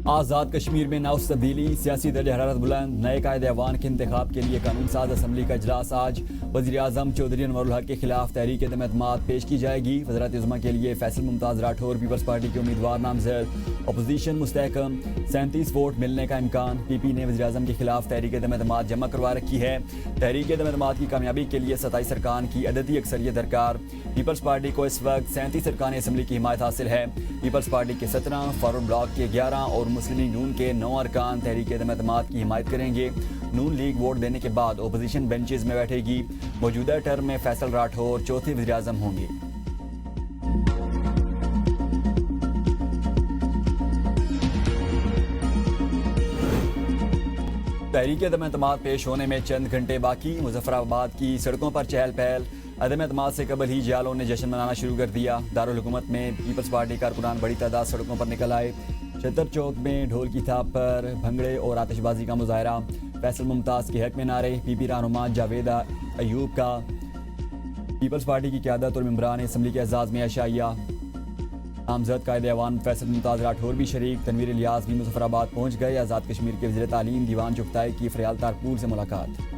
आज़ाद कश्मीर में नौ तब्दीली, सियासी दर्ज हरारत बुलंद, नए कायदे अवान के इंतखाब के लिए कानून साज असम्बली का इजलास आज। वज़ीर आज़म चौधरी अनवरुल हक के खिलाफ तहरीक एतमाद पेश की जाएगी। वज़रात उज़्मा के लिए फैसल मुमताज़ राठौर पीपल्स पार्टी के उम्मीदवार नामजद। अपोजिशन मुस्तहकम, 37 वोट मिलने का इम्कान। पीपी ने वज़ीर आज़म के खिलाफ तहरीक एतमाद जमा करवा रखी है। तहरीक एतमाद की कामयाबी के लिए 27 अरकान की अददी अक्सरियत दरकार। पीपल्स पार्टी को इस वक्त 37 अरकान असम्बली की हिमायत हासिल है। पीपल्स पार्टी के 17, फारूक ब्लॉक के 11 और मुस्लिम लीग नून के 9 अरकान तहरीक एतमाद की हिमायत करेंगे। नून लीग वोट देने के बाद ओपोजिशन बेंचेस में बैठेगी। मौजूदा टर्म में फैसल राठौर चौथे वज़ीर आज़म होंगे। तहरीक एतमाद पेश होने में चंद घंटे बाकी। मुजफ्फराबाद की सड़कों पर चहल पहल। अदम एतमाद से कबल ही जियालों ने जश्न मनाना शुरू कर दिया। दारुल हुकूमत में पीपल्स पार्टी कारकुनान बड़ी तादाद सड़कों पर निकल आए। छतर चौक में ढोल की थाप पर भंगड़े और आतिशबाजी का मुजाहरा। फैसल मुमताज़ के हक में नारे। पीपी रहनुमा जावेद अयूब का पीपल्स पार्टी की क़यादत और मेंबरान असम्बली के एजाज़ में अशाइया। नामजद कायदे अवान फैसल मुमताज़ राठौर भी शरीक। तनवीर इलियास भी मुजफ्फराबाद पहुँच गए। आज़ाद कश्मीर के वज़ीर तालीम दीवान चुगताई की फरियाल तारपुर से मुलाकात।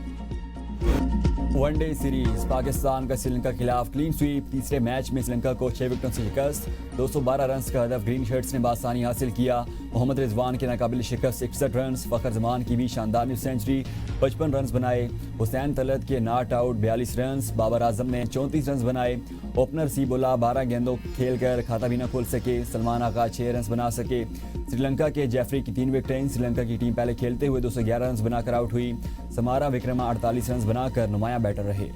वनडे सीरीज, पाकिस्तान का श्रीलंका के खिलाफ क्लीन स्वीप। तीसरे मैच में श्रीलंका को 6 विकेटों से शिकस्त। 212 रन का हदफ ग्रीन शर्ट्स ने बासानी हासिल किया। मोहम्मद रिजवान के नाकाबिल शिकस्त 61 रन। फ़खर जमान की भी शानदार सेंचुरी, 55 रन बनाए। हुसैन तलत के not out 42 run. Babar Azam ने 34 रन बनाए। ओपनर सीबोला 12 गेंदों खेलकर खाता भी न खोल सके। सलमान आगा 6 रन बना सके। श्रीलंका के जेफरी की 3 विकेटें। श्रीलंका की टीम पहले खेलते हुए 211 रन बनाकर आउट हुई। समारा विक्रमा 48 रन बनाकर नुमाया बैटर रहे।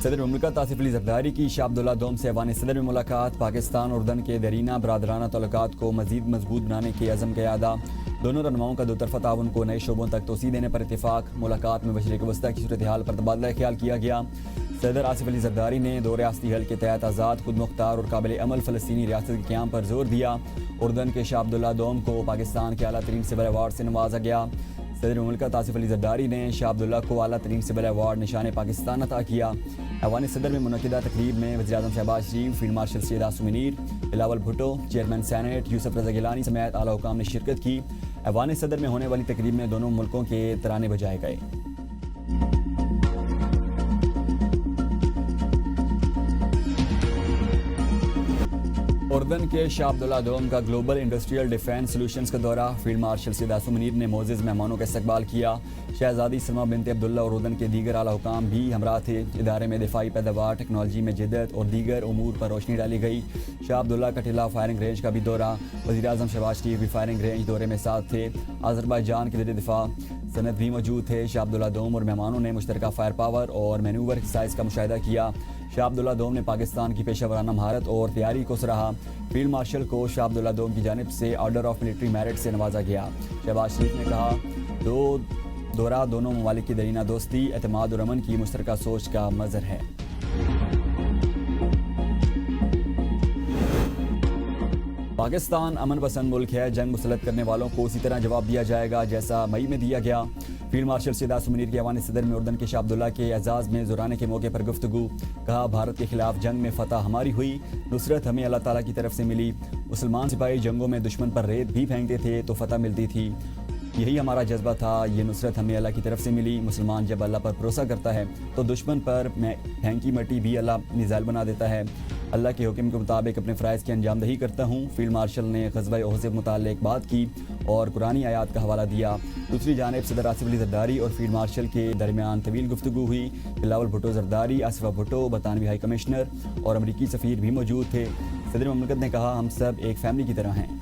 सदर मुमलिकत आसिफ अली जरदारी की शाह अब्दुल्ला दोम से ऐवान सदर में मुलाकात। पाकिस्तान और उर्दन के दरीना बरादराना तल्लुकात को मजीद मजबूत बनाने के अज़म का यादा। दोनों रहनुमाओं का दो तरफ़ा ताउन को नए शोबों तक तोसी देने पर इत्तेफाक। मुलाकात में मशरिक़ वस्ता की सूरत हाल पर तबादला ख्याल किया गया। सदर आसिफ अली जरदारी ने दो रियासती हल के तहत आज़ाद, खुद मुख्तार और काबिल अमल फ़लस्तीनी रियासत के क़याम पर जोर दिया। उर्दन के शाह अब्दुल्ला दोम को पाकिस्तान के आला तरीन सिविल अवार्ड से नवाजा गया। सदर मुमलिकत आसिफ अली जरदारी ने शाह अब्दुल्ला को आला तरीन सिविल अवार्ड निशान पाकिस्तान अता किया। ऐवान सदर में मुनक़िदा तकरीब में वज़ीर आज़म Shahbaz Sharif, field marshal Syed Asim Munir, Bilawal Bhutto, chairman senate Yousuf Raza Gilani समेत आला हुकाम ने शिरकत की। ऐवान सदर में होने वाली तकरीब में दोनों मुल्कों के तराने बजाए गए। उर्दन के शाह अब्दुल्ला दोम का ग्लोबल इंडस्ट्रियल डिफेंस सॉल्यूशंस का दौरा। फील्ड मार्शल सैयद आसिम मुनीर ने मोअज़्ज़िज़ मेहमानों का इस्तकबाल किया। शहजादी सलमा बिनते अब्दुल्ला और उर्दन के दीगर आला हुकाम भी हमरा थे। इदारे में दिफाई पैदावार, टेक्नोलॉजी में जिद्दत और दीगर उमूर पर रोशनी डाली गई। शाह अब्दुल्ला का टिला फायरिंग रेंज का भी दौरा। वज़ीर आज़म शहबाज शरीफ भी फायरिंग रेंज दौरे में साथ थे। अज़रबैजान के ज़ेर दिफा सनद भी मौजूद थे। शाह अब्दुल्ला दोम और मेहमानों ने मुश्तरका फायर पावर और मैनूवर एक्सरसाइज का मुशाहिदा किया। शाह अब्दुल्ला दोम ने पाकिस्तान की पेशा महारत और तैयारी को सराहा। फील्ड मार्शल को शाह अब्दुल्ला दोम की जानिब से ऑर्डर ऑफ मिलिट्री मेरिट से नवाजा गया। शहबाज शरीफ ने कहा दौरा दोनों ममालिक की दरीना दोस्ती, एतमाद और अमन की मुश्तरका सोच का मज़हर है। पाकिस्तान अमन पसंद मुल्क है। जंग मुसलत करने वालों को उसी तरह जवाब दिया जाएगा जैसा मई में दिया गया। फील्ड मार्शल सैयद आसिम मुनीर के ऐवान सदर में उर्दन के शाह अब्दुल्ला के एजाज़ में ज़ुराने के मौके पर गुफ्तगू। कहा भारत के खिलाफ जंग में फतह हमारी हुई, नुसरत हमें अल्लाह ताला की तरफ से मिली। मुसलमान सिपाही जंगों में दुश्मन पर रेत भी फेंकते थे तो फतह मिलती थी। यही हमारा जज्बा था। ये नुसरत हमें अल्लाह की तरफ से मिली। मुसलमान जब अल्लाह पर भरोसा करता है तो दुश्मन पर फेंकी मट्टी भी अल्लाह मिसाइल बना देता है। अल्लाह के हुक्म के मुताबिक अपने फ़राइज़ की अंजामदही करता हूँ। फील्ड मार्शल ने ग़ज़वा ओहद से मुताल्लिक़ बात की और कुरानी आयात का हवाला दिया। दूसरी जानिब सदर आसिफ अली जरदारी और फील्ड मार्शल के दरमियान तवील गुफ्तगू हुई। बिलावल भुट्टो जरदारी, आसिफा भुट्टो, बरतानवी हाई कमिश्नर और अमरीकी सफ़ीर भी मौजूद थे। सदर मुमलिकत ने कहा हम सब एक फैमिली की तरह हैं।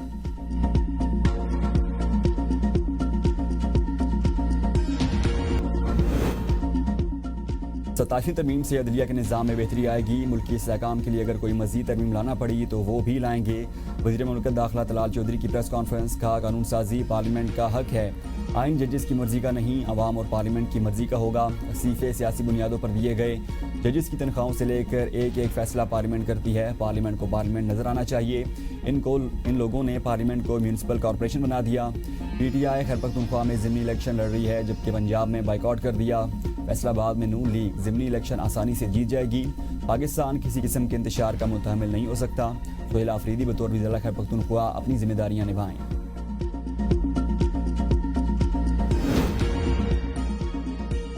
87वीं तरमीम से अदलिया के निज़ाम में बेहतरी आएगी। मुल्की इस्तेहकाम के लिए अगर कोई मज़ीद तरमीम लाना पड़ी तो वो भी लाएंगे। वज़ीर मुमलिकत दाखिला तलाल चौधरी की प्रेस कॉन्फ्रेंस। कहा कानून साजी पार्लियामेंट का हक है। आइन जजेस की मर्जी का नहीं, अवाम और पार्लियामेंट की मर्जी का होगा। वसीफ़े सियासी बुनियादों पर दिए गए। जजेस की तनख्वाहों से लेकर एक एक फैसला पार्लियामेंट करती है। पार्लियामेंट को पार्लियामेंट नजर आना चाहिए। इन लोगों ने पार्लियामेंट को म्यूनसिपल कॉरपोरेशन बना दिया। PTI खैबर पख्तूनख्वा में ज़िमनी इलेक्शन लड़ रही है जबकि पंजाब में बाइकआउट कर दिया। फैसलाबाद में नून लीग ज़िमनी इलेक्शन आसानी से जीत जाएगी। पाकिस्तान किसी किस्म के इंतशार का मुतहमिल नहीं हो सकता। सोहेल आफरीदी बतौर वज़ीर खैबर पख्तूनख्वा अपनी जिम्मेदारियां निभाएं।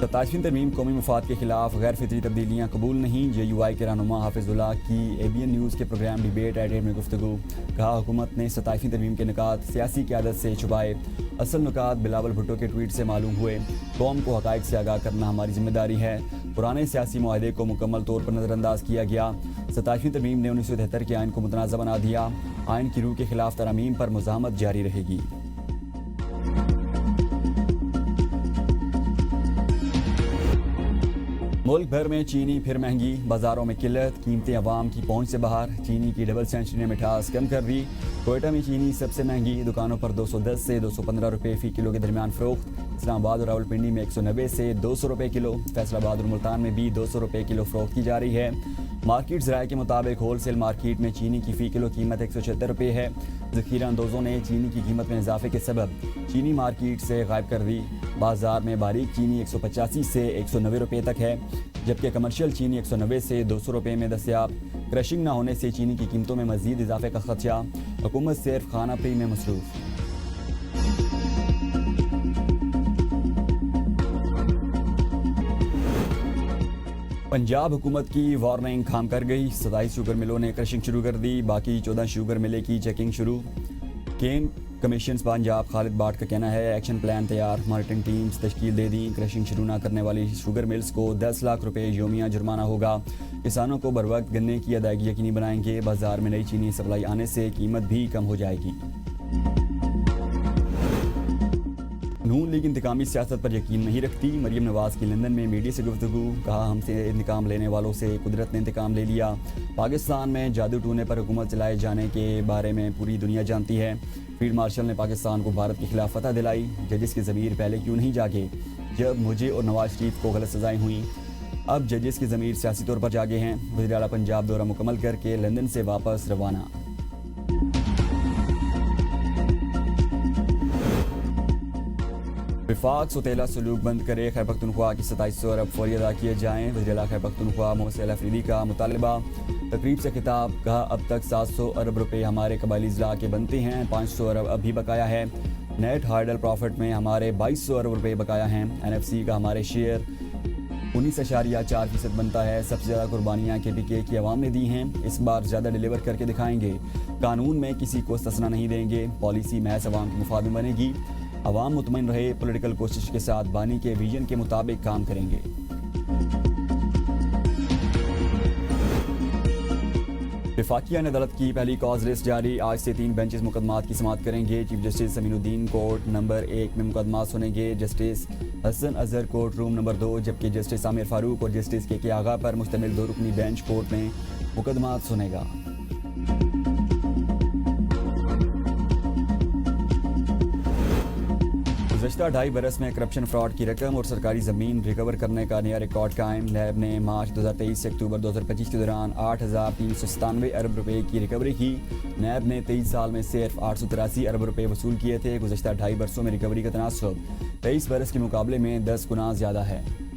27वीं तरमीम कौमी मफाद के खिलाफ गैर फितरी तब्दीलियाँ कबूल नहीं। JUI के रहनुमा हाफिजुल्लाह की ABN न्यूज़ के प्रोग्राम डिबेट एट 8 में गुफ्तगू। कहा हुकूमत ने 27वीं तरमीम के निकात सियासी क़यादत से छुपाए, असल नुकात बिलावल भुट्टो के ट्वीट से मालूम हुए। कौम को हक़ाइक़ से आगाह करना हमारी जिम्मेदारी है। पुराने सियासी मुआहदे को मुकम्मल तौर पर नज़रअंदाज किया गया। 27वीं तरमीम ने 1973 के आइन को मुतनाज़ा बना दिया। आइन की रूह के खिलाफ तरमीम पर मुज़ाहमत जारी रहेगी। मुल्क भर में चीनी फिर महंगी, बाजारों में किल्लत, कीमतें अवाम की पहुंच से बाहर। चीनी की डबल सेंचुरी ने मिठास कम कर दी। कोयटा में चीनी सबसे महंगी, दुकानों पर 210 से 215 रुपये फ़ी किलो के दरमियान फ़रोख्त। इस्लामाबाद और रावलपिंडी में 190 से 200 रुपये किलो। फैसलाबाद और मुल्तान में भी 200 रुपये किलो फ़रोख्त की जा रही है। मार्केट ज़राए के मुताबिक होलसेल मार्केट में चीनी की फ़ी किलो कीमत 176 रुपये है। ज़ख़ीरा अंदोज़ों ने चीनी की कीमत में इजाफे के सबब चीनी मार्केट से गायब कर दी। बाजार में बारीक चीनी 185 से 190 रुपये तक है, जबकि कमर्शियल चीनी 190 से 200 रुपये में दस्तयाब। क्रशिंग न होने से चीनी की कीमतों में मज़ीद इजाफे का खदशा। हुकूमत सिर्फ खाना पी में मसरूफ़। पंजाब हुकूमत की वार्निंग खाम कर गई। 27 शुगर मिलों ने क्रशिंग शुरू कर दी, बाकी 14 शुगर मिले की चेकिंग शुरू। केन कमीशन पंजाब खालिद बाट का कहना है एक्शन प्लान तैयार, मॉनिटरिंग टीम्स तश्कील दे दी। क्रशिंग शुरू न करने वाली शुगर मिल्स को 10 लाख रुपए योमिया जुर्माना होगा। किसानों को बर वक्त गन्ने की अदायगी यकीनी बनाएंगे। बाजार में नई चीनी सप्लाई आने से कीमत भी कम हो जाएगी। नून लीग इंतकामी सियासत पर यकीन नहीं रखती। मरियम नवाज़ की लंदन में मीडिया से गुफ्तगू। कहा हमसे इंतकाम लेने वालों से कुदरत ने इंतकाम ले लिया। पाकिस्तान में जादू टूने पर हुकूमत चलाए जाने के बारे में पूरी दुनिया जानती है। फील्ड मार्शल ने पाकिस्तान को भारत के खिलाफ फतह दिलाई। जजेस की ज़मीर पहले क्यों नहीं जागे जब मुझे और नवाज शरीफ को गलत सजाएं हुई। अब जजेस की ज़मीर सियासी तौर पर जागे हैं। वज़ीर आला पंजाब दौरा मुकम्मल करके लंदन से वापस रवाना। विफाक सौतेला सलूक बंद करे, खैबर पख्तूनख्वा की 2700 अरब फौरी अदा किए जाएँ। वज़ीर आला खैबर पख्तूनख्वा सोहेल आफरीदी का मुतालबा। तकरीब से खिताब। कहा अब तक 700 अरब रुपये हमारे कबायली अजला के बनते हैं, 500 अरब अभी बकाया है। नेट हार्डल प्रॉफिट में हमारे 2200 अरब रुपये बकाया हैं। NFC का हमारे शेयर 19.4% बनता है। सबसे ज़्यादा कुर्बानियाँ KPK की आवाम ने दी हैं। इस बार ज़्यादा डिलीवर करके दिखाएंगे। कानून में किसी को इस्तिस्ना नहीं देंगे। पॉलिसी महज अवाम के मुफाद में बनेगी। अवाम मुतमईन रहे। पॉलिटिकल कोशिश के साथ बानी के विजन के मुताबिक काम करेंगे। वफाकिया अदालत की पहली कॉज लिस्ट जारी। आज से 3 बेंचेस मुकदमात की समाअत करेंगे। Chief justice Aminuddin court number 1 में मुकदमात सुनेंगे। Justice Hasan Azhar court room number 2, जबकि जस्टिस आमिर फारूक और जस्टिस KK आगा पर मुश्तमिल 2 रुकनी बेंच कोर्ट में मुकदमात सुनेगा। गुज़श्ता 2.5 बरस में करप्शन फ्रॉड की रकम और सरकारी ज़मीन रिकवर करने का नया रिकॉर्ड कायम। नैब ने मार्च 2023 से अक्टूबर 2025 के दौरान 8,397 अरब रुपए की रिकवरी की। नैब ने 23 साल में सिर्फ 883 अरब रुपए वसूल किए थे। गुज़श्ता 2.5 बरसों में रिकवरी का तनासब 23 बरस के मुकाबले में 10 गुना ज़्यादा है।